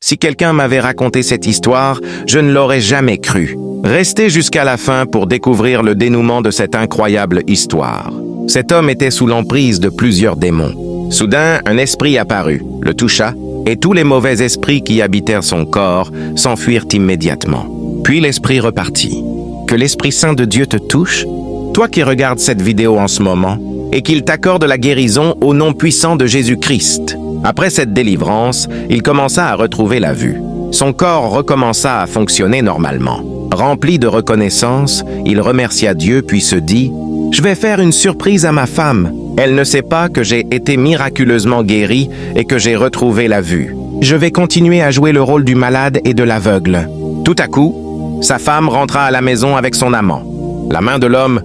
Si quelqu'un m'avait raconté cette histoire, je ne l'aurais jamais cru. Restez jusqu'à la fin pour découvrir le dénouement de cette incroyable histoire. Cet homme était sous l'emprise de plusieurs démons. Soudain, un esprit apparut, le toucha, et tous les mauvais esprits qui habitèrent son corps s'enfuirent immédiatement. Puis l'esprit repartit. Que l'Esprit Saint de Dieu te touche, toi qui regardes cette vidéo en ce moment, et qu'il t'accorde la guérison au nom puissant de Jésus-Christ. Après cette délivrance, il commença à retrouver la vue. Son corps recommença à fonctionner normalement. Rempli de reconnaissance, il remercia Dieu puis se dit « Je vais faire une surprise à ma femme. Elle ne sait pas que j'ai été miraculeusement guéri et que j'ai retrouvé la vue. Je vais continuer à jouer le rôle du malade et de l'aveugle. » Tout à coup, sa femme rentra à la maison avec son amant. La main de l'homme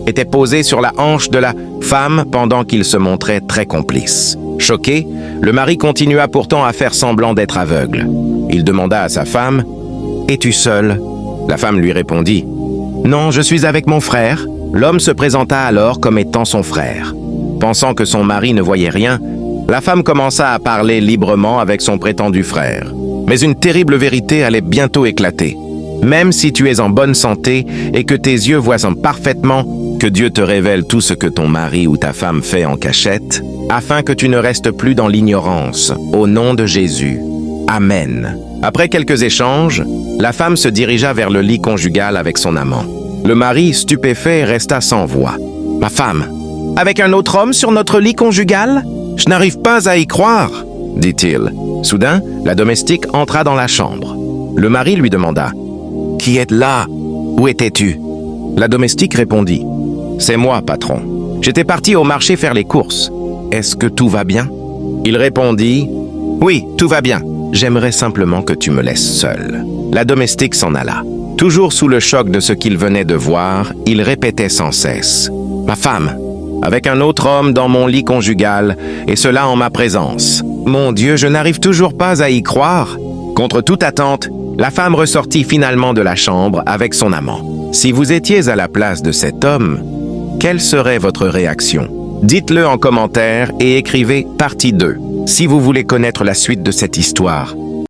était posée sur la hanche de la femme pendant qu'il se montrait très complice. Choqué, le mari continua pourtant à faire semblant d'être aveugle. Il demanda à sa femme « Es-tu seule ?» La femme lui répondit « Non, je suis avec mon frère. » L'homme se présenta alors comme étant son frère. Pensant que son mari ne voyait rien, la femme commença à parler librement avec son prétendu frère. Mais une terrible vérité allait bientôt éclater. Même si tu es en bonne santé et que tes yeux voient parfaitement, que Dieu te révèle tout ce que ton mari ou ta femme fait en cachette, afin que tu ne restes plus dans l'ignorance, au nom de Jésus. Amen. Après quelques échanges, la femme se dirigea vers le lit conjugal avec son amant. Le mari, stupéfait, resta sans voix. « Ma femme, avec un autre homme sur notre lit conjugal? Je n'arrive pas à y croire, dit-il. Soudain, la domestique entra dans la chambre. Le mari lui demanda « Qui est là? Où étais-tu » La domestique répondit « C'est moi, patron. J'étais parti au marché faire les courses. Est-ce que tout va bien ?» Il répondit « Oui, tout va bien. J'aimerais simplement que tu me laisses seul. » La domestique s'en alla. Toujours sous le choc de ce qu'il venait de voir, il répétait sans cesse « Ma femme, avec un autre homme dans mon lit conjugal, et cela en ma présence. Mon Dieu, je n'arrive toujours pas à y croire. » Contre toute attente, la femme ressortit finalement de la chambre avec son amant. Si vous étiez à la place de cet homme, quelle serait votre réaction? Dites-le en commentaire et écrivez partie 2. Si vous voulez connaître la suite de cette histoire,